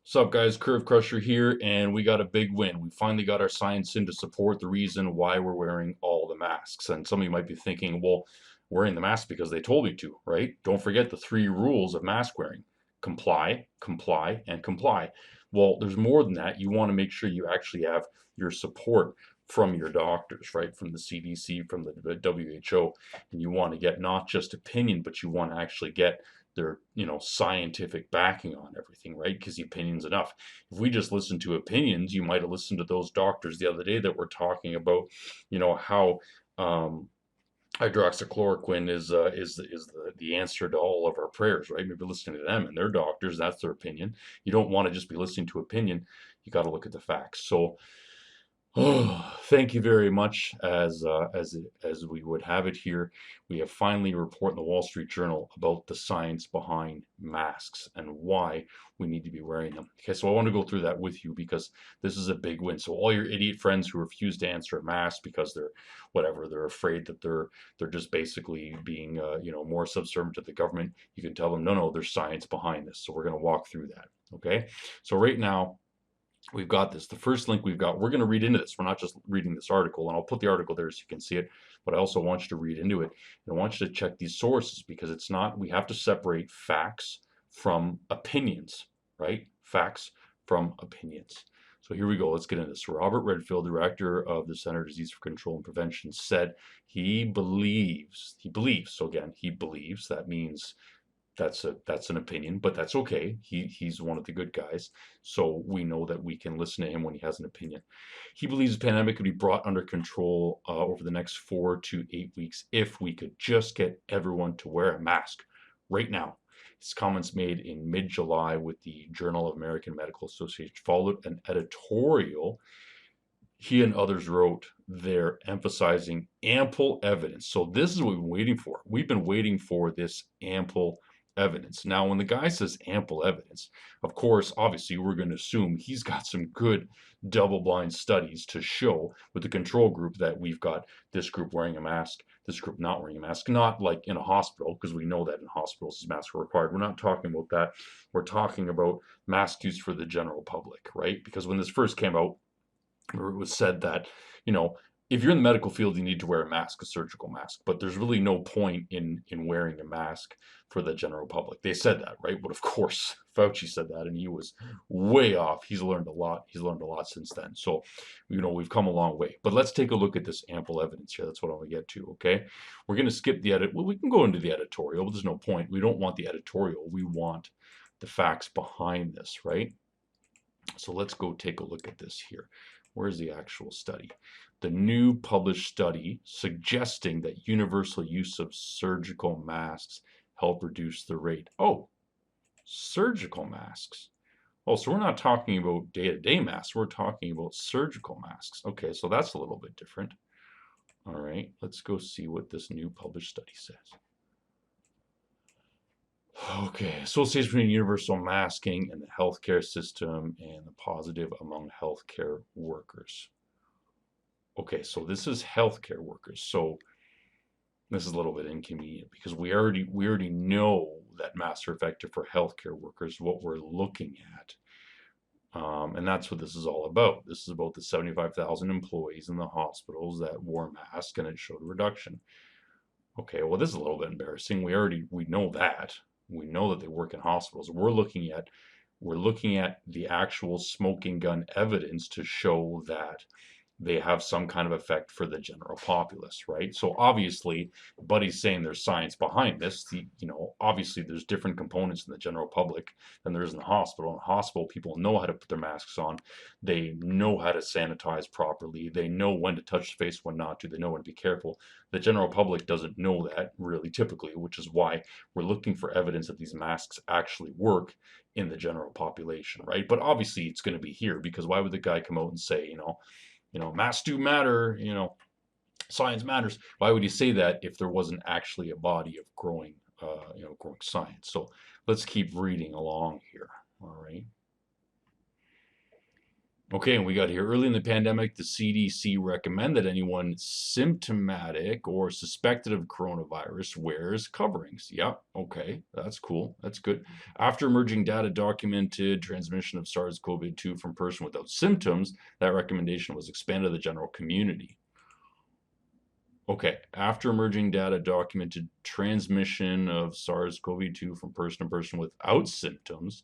What's up, guys? Curve Crusher here, and we got a big win. We finally got our science in to support the reason why we're wearing all the masks. And some of you might be thinking, well, wearing the mask because they told you to, right? Don't forget the three rules of mask wearing: comply, comply, and comply. Well, there's more than that. You want to make sure you actually have your support from your doctors, right? From the CDC, from the WHO, and you want to get not just opinion, but you want to actually get their scientific backing on everything, right? Because the opinion's enough. If we just listen to opinions, you might have listened to those doctors the other day that were talking about how um, hydroxychloroquine is the answer to all of our prayers, right? Maybe listening to them and their doctors, that's their opinion. You don't want to just be listening to opinion. You got to look at the facts. So oh, thank you very much. As we would have it here, we have finally a report in the Wall Street Journal about the science behind masks and why we need to be wearing them. Okay, so I want to go through that with you because this is a big win. So all your idiot friends who refuse to answer a mask because they're afraid that they're just basically being more subservient to the government. You can tell them, no, there's science behind this. So we're going to walk through that. Okay, so right now we've got this. The first link we've got, we're going to read into this. We're not just reading this article, and I'll put the article there so you can see it, but I also want you to read into it. And I want you to check these sources because it's not, we have to separate facts from opinions, right? Facts from opinions. So here we go. Let's get into this. Robert Redfield, director of the Center for Disease Control and Prevention, said so again, he believes, that means that's an opinion, but that's okay. He's one of the good guys, so we know that we can listen to him when he has an opinion. He believes the pandemic could be brought under control over the next 4 to 8 weeks if we could just get everyone to wear a mask right now. His comments made in mid-July with the Journal of American Medical Association followed an editorial he and others wrote there emphasizing ample evidence. So this is what we've been waiting for. We've been waiting for this ample evidence. Now, when the guy says ample evidence, of course, obviously, we're going to assume he's got some good double-blind studies to show with the control group that we've got this group wearing a mask, this group not wearing a mask, not like in a hospital, because we know that in hospitals masks are required. We're not talking about that. We're talking about mask use for the general public, right? Because when this first came out, where it was said that, you know, if you're in the medical field, you need to wear a mask, a surgical mask, but there's really no point in wearing a mask for the general public. They said that, right? But of course, Fauci said that, and he was way off. He's learned a lot. He's learned a lot since then. So, we've come a long way. But let's take a look at this ample evidence here. That's what I want to get to. Okay, we're going to skip the edit. Well, we can go into the editorial, but there's no point. We don't want the editorial. We want the facts behind this, right? So let's go take a look at this here. Where's the actual study? The new published study suggesting that universal use of surgical masks help reduce the rate. Oh, surgical masks. Oh, so we're not talking about day-to-day masks. We're talking about surgical masks. Okay, so that's a little bit different. All right, let's go see what this new published study says. Okay, association between universal masking and the healthcare system and the positive among healthcare workers. Okay, so this is healthcare workers. So this is a little bit inconvenient because we already know that masks are effective for healthcare workers, what we're looking at. And that's what this is all about. This is about the 75,000 employees in the hospitals that wore masks and it showed a reduction. Okay, well, this is a little bit embarrassing. We know that. We know that they work in hospitals. We're looking at the actual smoking gun evidence to show that they have some kind of effect for the general populace, right? So obviously, Buddy's saying there's science behind this. Obviously there's different components in the general public than there is in the hospital. In the hospital, people know how to put their masks on. They know how to sanitize properly. They know when to touch the face, when not to. They know when to be careful. The general public doesn't know that really typically, which is why we're looking for evidence that these masks actually work in the general population, right? But obviously it's going to be here because why would the guy come out and say, masks do matter, science matters. Why would you say that if there wasn't actually a body of growing science? So let's keep reading along here. All right. Okay, and we got here early in the pandemic, the CDC recommended anyone symptomatic or suspected of coronavirus wears coverings. Yep, okay, that's cool. That's good. After emerging data documented transmission of SARS-CoV-2 from person without symptoms, that recommendation was expanded to the general community. Okay, after emerging data documented transmission of SARS-CoV-2 from person to person without symptoms,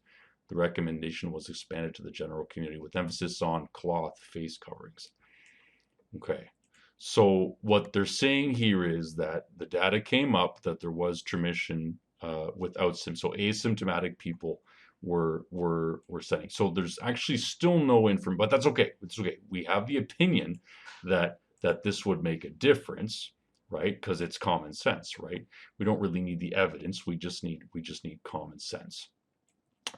the recommendation was expanded to the general community with emphasis on cloth face coverings. Okay, so what they're saying here is that the data came up that there was transmission without symptoms. So asymptomatic people were setting. So there's actually still no information, but that's okay. It's okay. We have the opinion that this would make a difference, right? Because it's common sense, right? We don't really need the evidence. We just need common sense.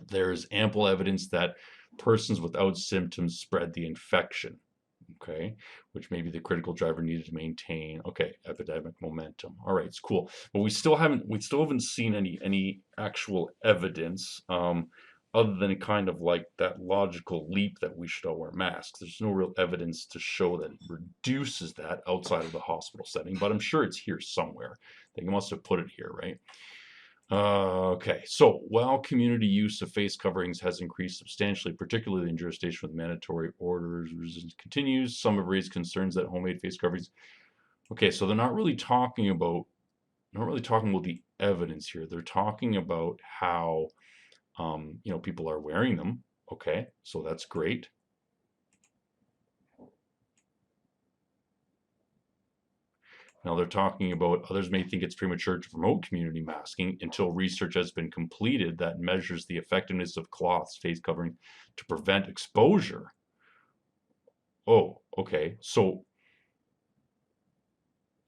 There's ample evidence that persons without symptoms spread the infection, okay, which may be the critical driver needed to maintain, okay, epidemic momentum. All right, it's cool, but we still haven't seen any actual evidence, other than kind of like that logical leap that we should all wear masks. There's no real evidence to show that it reduces that outside of the hospital setting, but I'm sure it's here somewhere. They must have put it here, right? Okay, so while community use of face coverings has increased substantially, particularly in jurisdiction with mandatory orders, resistance continues. Some have raised concerns that homemade face coverings. Okay, so they're not really talking about the evidence here. They're talking about how people are wearing them. Okay, so that's great. Now they're talking about others may think it's premature to promote community masking until research has been completed that measures the effectiveness of cloths, face covering to prevent exposure. Oh, okay. So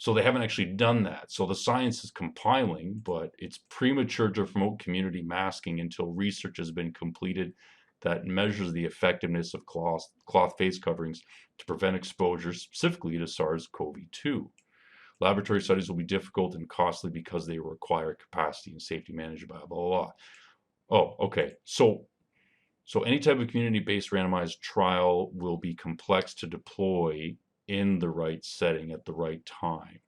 they haven't actually done that. So the science is compiling, but it's premature to promote community masking until research has been completed that measures the effectiveness of cloth face coverings to prevent exposure, specifically to SARS-CoV-2. Laboratory studies will be difficult and costly because they require capacity and safety management, blah, blah, blah. Oh, okay. So any type of community-based randomized trial will be complex to deploy in the right setting at the right time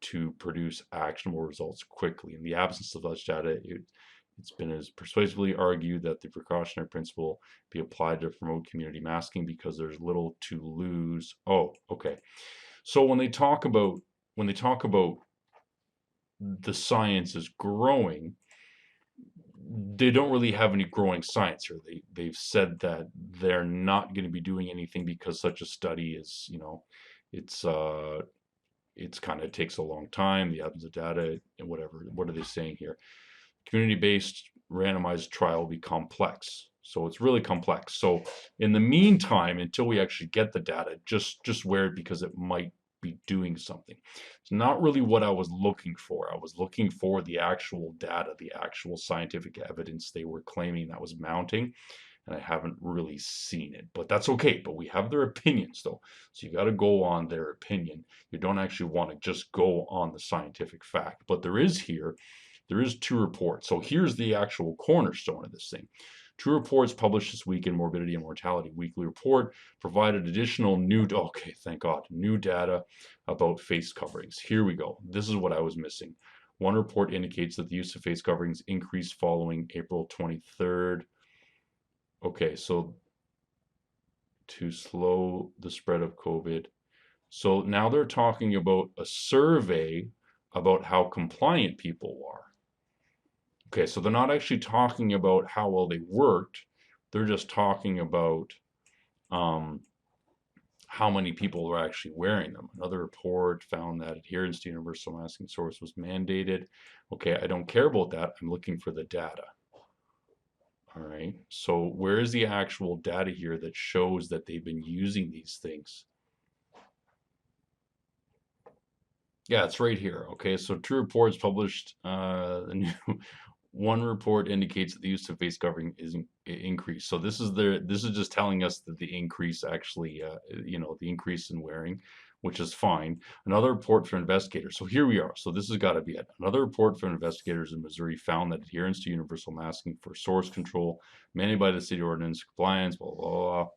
to produce actionable results quickly. In the absence of such data, it's been as persuasively argued that the precautionary principle be applied to promote community masking because there's little to lose. Oh, okay. So when they talk about the science is growing, they don't really have any growing science here. They've said that they're not going to be doing anything because such a study is, it's kind of takes a long time, the absence of data and whatever. What are they saying here? Community-based randomized trial will be complex. So it's really complex. So in the meantime, until we actually get the data, just wear it because it might be doing something. It's not really what I was looking for. I was looking for the actual data, the actual scientific evidence they were claiming that was mounting, and I haven't really seen it. But that's okay. But we have their opinions, though. So you got to go on their opinion. You don't actually want to just go on the scientific fact. But there is two reports. So here's the actual cornerstone of this thing. Two reports published this week in Morbidity and Mortality Weekly Report provided additional new data about face coverings. Here we go. This is what I was missing. One report indicates that the use of face coverings increased following April 23rd. Okay, so to slow the spread of COVID. So now they're talking about a survey about how compliant people are. Okay, so they're not actually talking about how well they worked. They're just talking about how many people are actually wearing them. Another report found that adherence to universal masking source was mandated. Okay, I don't care about that. I'm looking for the data. All right, so where is the actual data here that shows that they've been using these things? Yeah, it's right here. Okay, so two reports published. One report indicates that the use of face covering is increased. So this is just telling us that the increase actually, the increase in wearing, which is fine. Another report for investigators. So here we are. So this has got to be it. Another report from investigators in Missouri found that adherence to universal masking for source control, mandated by the city ordinance, compliance, blah, blah, blah.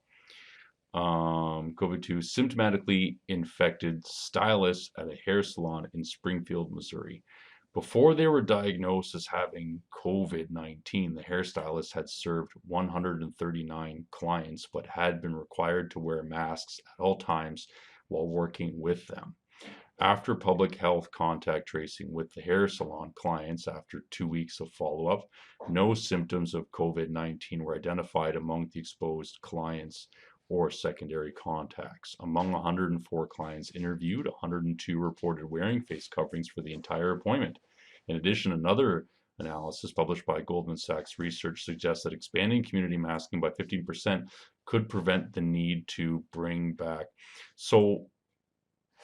COVID-2 symptomatically infected stylist at a hair salon in Springfield, Missouri. Before they were diagnosed as having COVID-19, the hairstylist had served 139 clients, but had been required to wear masks at all times while working with them. After public health contact tracing with the hair salon clients after 2 weeks of follow-up, no symptoms of COVID-19 were identified among the exposed clients or secondary contacts. Among 104 clients interviewed, 102 reported wearing face coverings for the entire appointment. In addition, another analysis published by Goldman Sachs Research suggests that expanding community masking by 15% could prevent the need to bring back. So,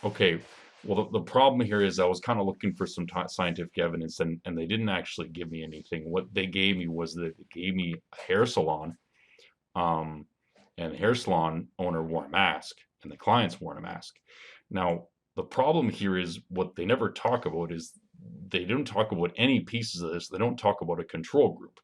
okay, well, the problem here is I was kind of looking for some scientific evidence, and they didn't actually give me anything. What they gave me was that they gave me a hair salon, um, and the hair salon owner wore a mask, and the clients wore a mask. Now, the problem here is what they never talk about is they don't talk about any pieces of this. They don't talk about a control group.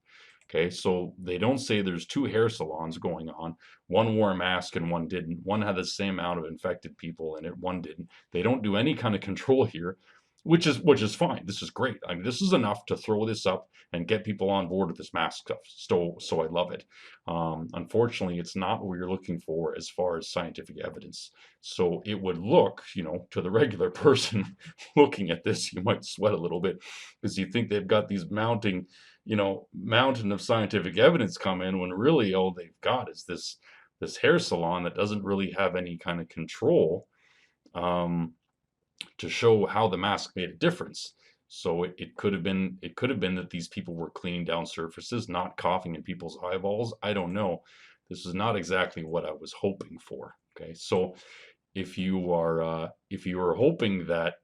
Okay, so they don't say there's two hair salons going on. One wore a mask and one didn't. One had the same amount of infected people in it, one didn't. They don't do any kind of control here, which is fine. This is great. I mean, this is enough to throw this up and get people on board with this mask stuff. So I love it. Unfortunately, it's not what you're looking for as far as scientific evidence. So it would look, to the regular person looking at this, you might sweat a little bit because you think they've got these mountain of scientific evidence come in when really all they've got is this hair salon that doesn't really have any kind of control to show how the mask made a difference. So it could have been that these people were cleaning down surfaces, not coughing in people's eyeballs. I don't know. This is not exactly what I was hoping for. Okay, so if you are hoping that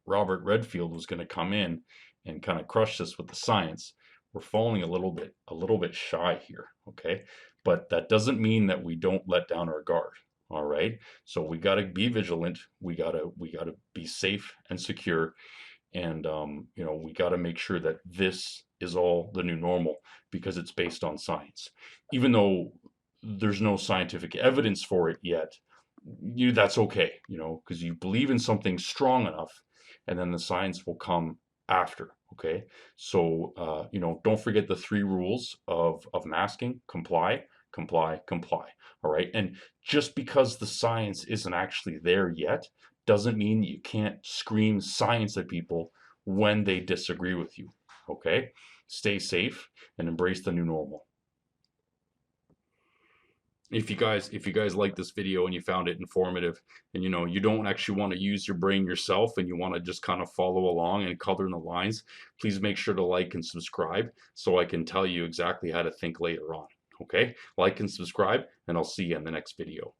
Robert Redfield was going to come in and kind of crush this with the science, we're falling a little bit shy here, okay? But that doesn't mean that we don't let down our guard, all right? So we got to be vigilant. We got to be safe and secure, and we got to make sure that this is all the new normal because it's based on science. Even though there's no scientific evidence for it yet, that's okay, because you believe in something strong enough, and then the science will come after. Okay, so don't forget the 3 rules of masking: comply, comply, comply. All right, and just because the science isn't actually there yet doesn't mean you can't scream science at people when they disagree with you. Okay, stay safe and embrace the new normal. If you guys like this video and you found it informative, and you don't actually want to use your brain yourself and you want to just kind of follow along and color in the lines, please make sure to like and subscribe so I can tell you exactly how to think later on. Okay, like and subscribe, and I'll see you in the next video.